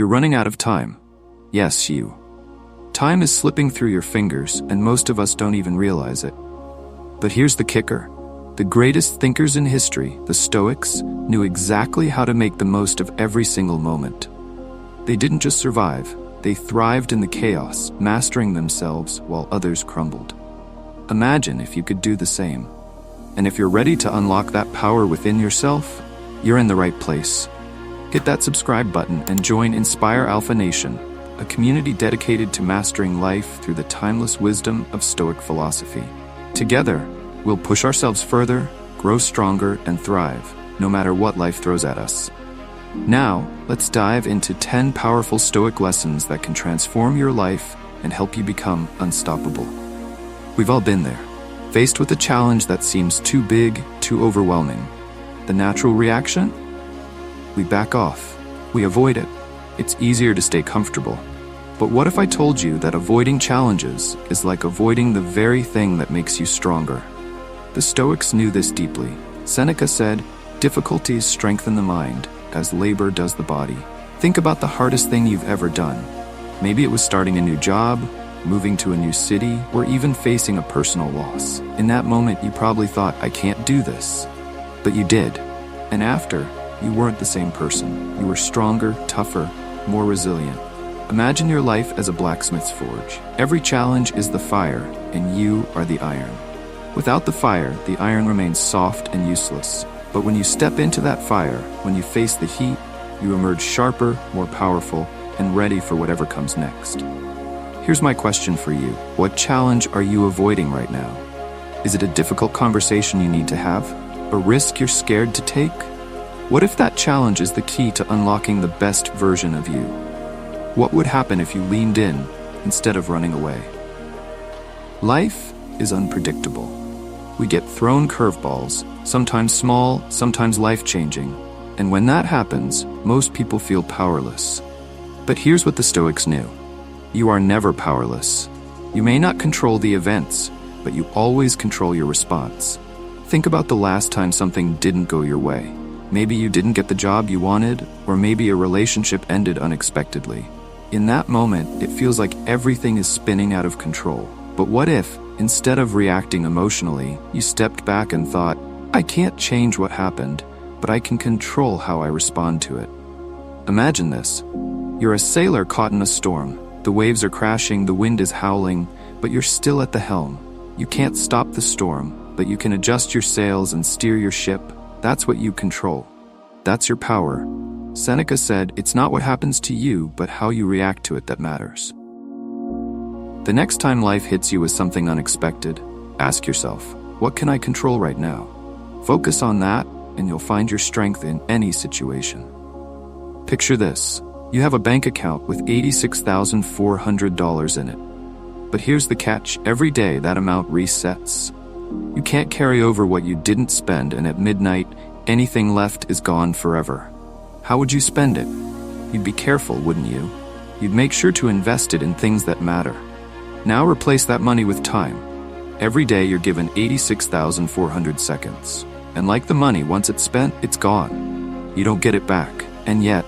You're running out of time. Yes, you. Time is slipping through your fingers, and most of us don't even realize it. But here's the kicker. The greatest thinkers in history, the Stoics, knew exactly how to make the most of every single moment. They didn't just survive, they thrived in the chaos, mastering themselves while others crumbled. Imagine if you could do the same. And if you're ready to unlock that power within yourself, you're in the right place. Hit that subscribe button and join Inspire Alpha Nation, a community dedicated to mastering life through the timeless wisdom of Stoic philosophy. Together, we'll push ourselves further, grow stronger, and thrive, no matter what life throws at us. Now, let's dive into 10 powerful Stoic lessons that can transform your life and help you become unstoppable. We've all been there, faced with a challenge that seems too big, too overwhelming. The natural reaction? We back off. We avoid it. It's easier to stay comfortable. But what if I told you that avoiding challenges is like avoiding the very thing that makes you stronger? The Stoics knew this deeply. Seneca said, "Difficulties strengthen the mind, as labor does the body." Think about the hardest thing you've ever done. Maybe it was starting a new job, moving to a new city, or even facing a personal loss. In that moment, you probably thought, "I can't do this." But you did. And after, you weren't the same person. You were stronger, tougher, more resilient. Imagine your life as a blacksmith's forge. Every challenge is the fire, and you are the iron. Without the fire, the iron remains soft and useless. But when you step into that fire, when you face the heat, you emerge sharper, more powerful, and ready for whatever comes next. Here's my question for you. What challenge are you avoiding right now? Is it a difficult conversation you need to have? A risk you're scared to take? What if that challenge is the key to unlocking the best version of you? What would happen if you leaned in instead of running away? Life is unpredictable. We get thrown curveballs, sometimes small, sometimes life-changing. And when that happens, most people feel powerless. But here's what the Stoics knew. You are never powerless. You may not control the events, but you always control your response. Think about the last time something didn't go your way. Maybe you didn't get the job you wanted, or maybe a relationship ended unexpectedly. In that moment, it feels like everything is spinning out of control. But what if, instead of reacting emotionally, you stepped back and thought, "I can't change what happened, but I can control how I respond to it." Imagine this. You're a sailor caught in a storm. The waves are crashing, the wind is howling, but you're still at the helm. You can't stop the storm, but you can adjust your sails and steer your ship. That's what you control. That's your power. Seneca said, "It's not what happens to you, but how you react to it that matters." The next time life hits you with something unexpected, ask yourself, what can I control right now? Focus on that, and you'll find your strength in any situation. Picture this. You have a bank account with $86,400 in it. But here's the catch. Every day that amount resets. You can't carry over what you didn't spend, and at midnight, anything left is gone forever. How would you spend it? You'd be careful, wouldn't you? You'd make sure to invest it in things that matter. Now replace that money with time. Every day you're given 86,400 seconds. And like the money, once it's spent, it's gone. You don't get it back. And yet,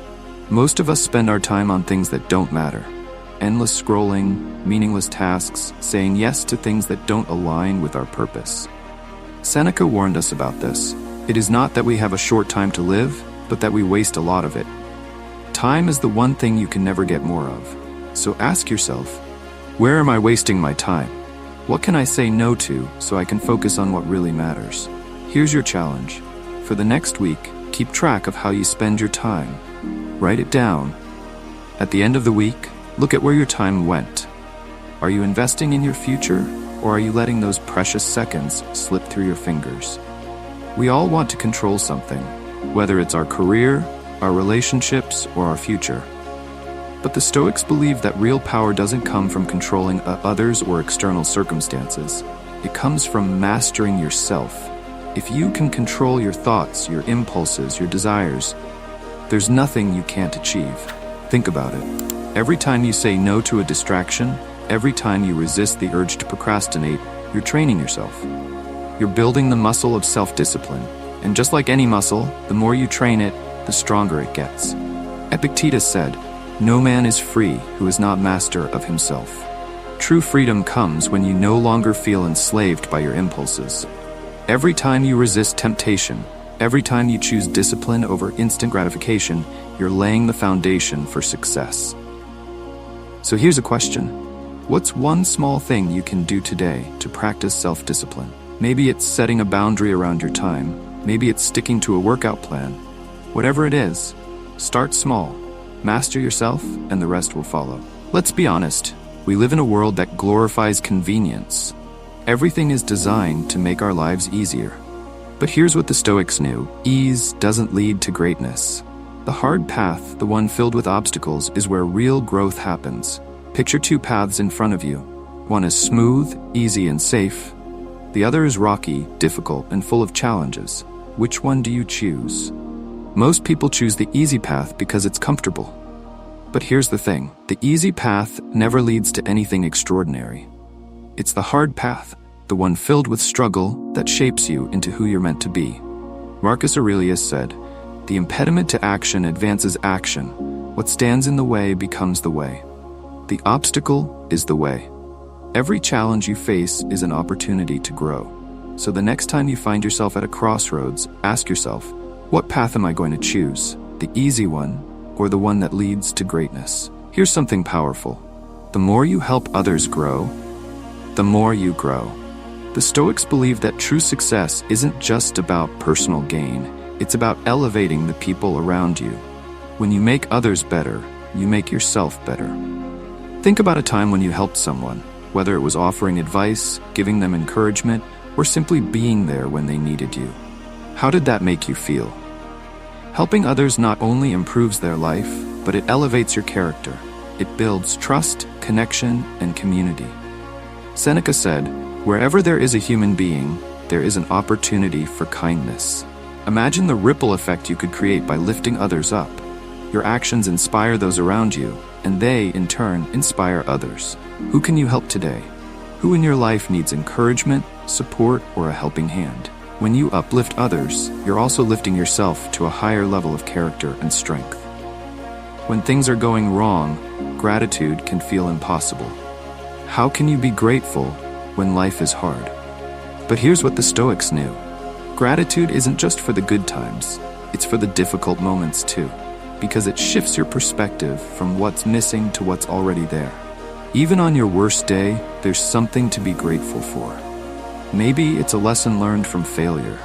most of us spend our time on things that don't matter. Endless scrolling, meaningless tasks, saying yes to things that don't align with our purpose. Seneca warned us about this. It is not that we have a short time to live, but that we waste a lot of it. Time is the one thing you can never get more of. So ask yourself, where am I wasting my time? What can I say no to so I can focus on what really matters? Here's your challenge. For the next week, keep track of how you spend your time. Write it down. At the end of the week, look at where your time went. Are you investing in your future, or are you letting those precious seconds slip through your fingers? We all want to control something, whether it's our career, our relationships, or our future. But the Stoics believe that real power doesn't come from controlling others or external circumstances. It comes from mastering yourself. If you can control your thoughts, your impulses, your desires, there's nothing you can't achieve. Think about it. Every time you say no to a distraction, every time you resist the urge to procrastinate, you're training yourself. You're building the muscle of self-discipline. And just like any muscle, the more you train it, the stronger it gets. Epictetus said, No man is free who is not master of himself. True freedom comes when you no longer feel enslaved by your impulses. Every time you resist temptation, every time you choose discipline over instant gratification, you're laying the foundation for success. So here's a question. What's one small thing you can do today to practice self-discipline? Maybe it's setting a boundary around your time. Maybe it's sticking to a workout plan. Whatever it is, start small. Master yourself, and the rest will follow. Let's be honest. We live in a world that glorifies convenience. Everything is designed to make our lives easier. But here's what the Stoics knew. Ease doesn't lead to greatness. The hard path, the one filled with obstacles, is where real growth happens. Picture two paths in front of you. One is smooth, easy, and safe. The other is rocky, difficult, and full of challenges. Which one do you choose? Most people choose the easy path because it's comfortable. But here's the thing. The easy path never leads to anything extraordinary. It's the hard path, the one filled with struggle, that shapes you into who you're meant to be. Marcus Aurelius said, "The impediment to action advances action. What stands in the way becomes the way. The obstacle is the way." Every challenge you face is an opportunity to grow. So the next time you find yourself at a crossroads, ask yourself, what path am I going to choose? The easy one, or the one that leads to greatness? Here's something powerful. The more you help others grow, the more you grow. The Stoics believe that true success isn't just about personal gain. It's about elevating the people around you. When you make others better, you make yourself better. Think about a time when you helped someone, whether it was offering advice, giving them encouragement, or simply being there when they needed you. How did that make you feel? Helping others not only improves their life, but it elevates your character. It builds trust, connection, and community. Seneca said, "Wherever there is a human being, there is an opportunity for kindness." Imagine the ripple effect you could create by lifting others up. Your actions inspire those around you, and they, in turn, inspire others. Who can you help today? Who in your life needs encouragement, support, or a helping hand? When you uplift others, you're also lifting yourself to a higher level of character and strength. When things are going wrong, gratitude can feel impossible. How can you be grateful when life is hard? But here's what the Stoics knew. Gratitude isn't just for the good times, it's for the difficult moments too, because it shifts your perspective from what's missing to what's already there. Even on your worst day, there's something to be grateful for. Maybe it's a lesson learned from failure.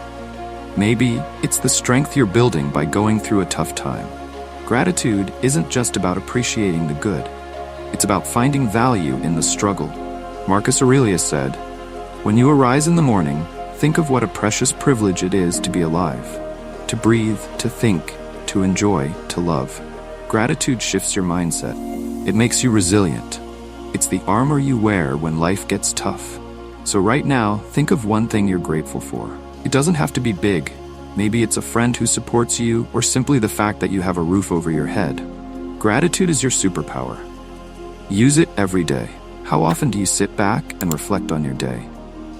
Maybe it's the strength you're building by going through a tough time. Gratitude isn't just about appreciating the good. It's about finding value in the struggle. Marcus Aurelius said, "When you arise in the morning, think of what a precious privilege it is to be alive, to breathe, to think, to enjoy, to love." Gratitude shifts your mindset. It makes you resilient. It's the armor you wear when life gets tough. So right now, think of one thing you're grateful for. It doesn't have to be big. Maybe it's a friend who supports you, or simply the fact that you have a roof over your head. Gratitude is your superpower. Use it every day. How often do you sit back and reflect on your day?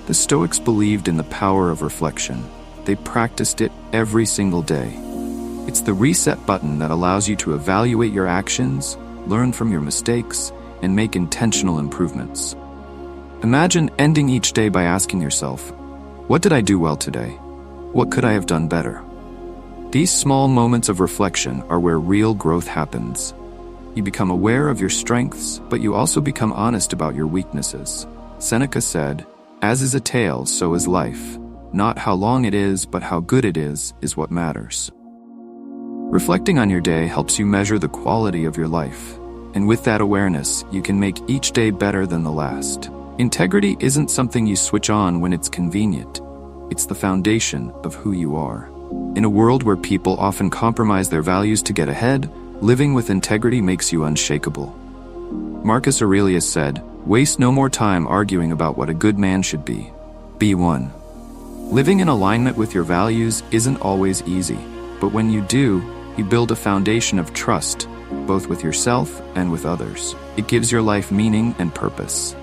The Stoics believed in the power of reflection. They practiced it every single day. It's the reset button that allows you to evaluate your actions, learn from your mistakes, and make intentional improvements. Imagine ending each day by asking yourself, what did I do well today? What could I have done better? These small moments of reflection are where real growth happens. You become aware of your strengths, but you also become honest about your weaknesses. Seneca said, "As is a tale, so is life. Not how long it is, but how good it is what matters." Reflecting on your day helps you measure the quality of your life. And with that awareness, you can make each day better than the last. Integrity isn't something you switch on when it's convenient. It's the foundation of who you are. In a world where people often compromise their values to get ahead, living with integrity makes you unshakable. Marcus Aurelius said, "Waste no more time arguing about what a good man should be. Be one." Living in alignment with your values isn't always easy, but when you do, you build a foundation of trust, both with yourself and with others. It gives your life meaning and purpose.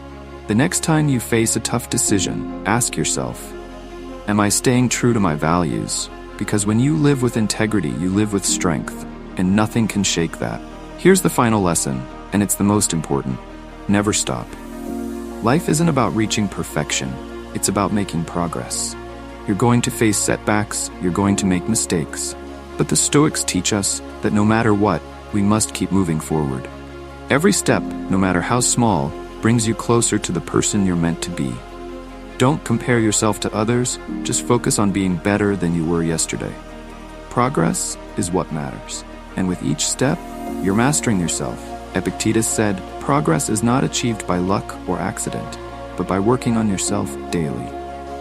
The next time you face a tough decision, ask yourself, am I staying true to my values? Because when you live with integrity, you live with strength, and nothing can shake that. Here's the final lesson, and it's the most important. Never stop. Life isn't about reaching perfection. It's about making progress. You're going to face setbacks, you're going to make mistakes. But the Stoics teach us that no matter what, we must keep moving forward. Every step, no matter how small, brings you closer to the person you're meant to be. Don't compare yourself to others, just focus on being better than you were yesterday. Progress is what matters, and with each step, you're mastering yourself. Epictetus said, "Progress is not achieved by luck or accident, but by working on yourself daily."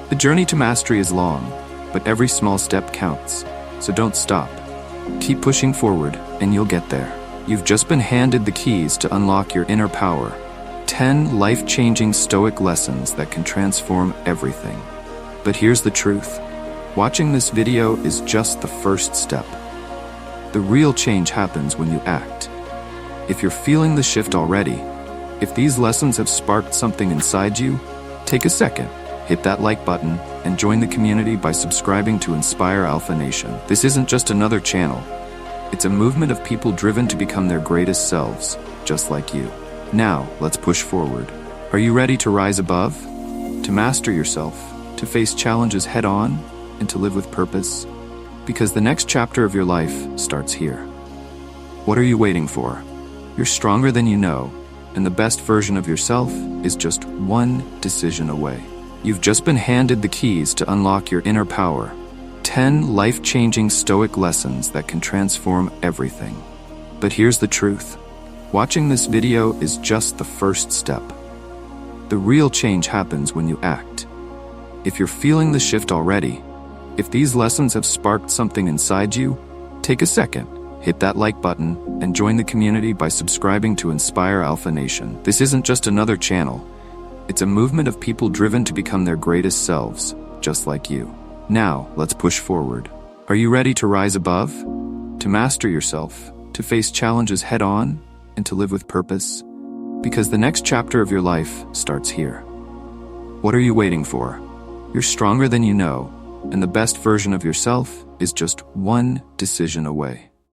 The journey to mastery is long, but every small step counts, so don't stop. Keep pushing forward, and you'll get there. You've just been handed the keys to unlock your inner power. 10 life-changing Stoic lessons that can transform everything. But here's the truth. Watching this video is just the first step. The real change happens when you act. If you're feeling the shift already, if these lessons have sparked something inside you, take a second, hit that like button, and join the community by subscribing to Inspire Alpha Nation. This isn't just another channel. It's a movement of people driven to become their greatest selves, just like you. Now, let's push forward. Are you ready to rise above? To master yourself, to face challenges head-on, and to live with purpose? Because the next chapter of your life starts here. What are you waiting for? You're stronger than you know, and the best version of yourself is just one decision away. You've just been handed the keys to unlock your inner power. 10 life-changing Stoic lessons that can transform everything. But here's the truth. Watching this video is just the first step. The real change happens when you act. If you're feeling the shift already, if these lessons have sparked something inside you, take a second, hit that like button, and join the community by subscribing to Inspire Alpha Nation. This isn't just another channel. It's a movement of people driven to become their greatest selves, just like you. Now, let's push forward. Are you ready to rise above? To master yourself, to face challenges head-on, and to live with purpose? Because the next chapter of your life starts here. What are you waiting for? You're stronger than you know, and the best version of yourself is just one decision away.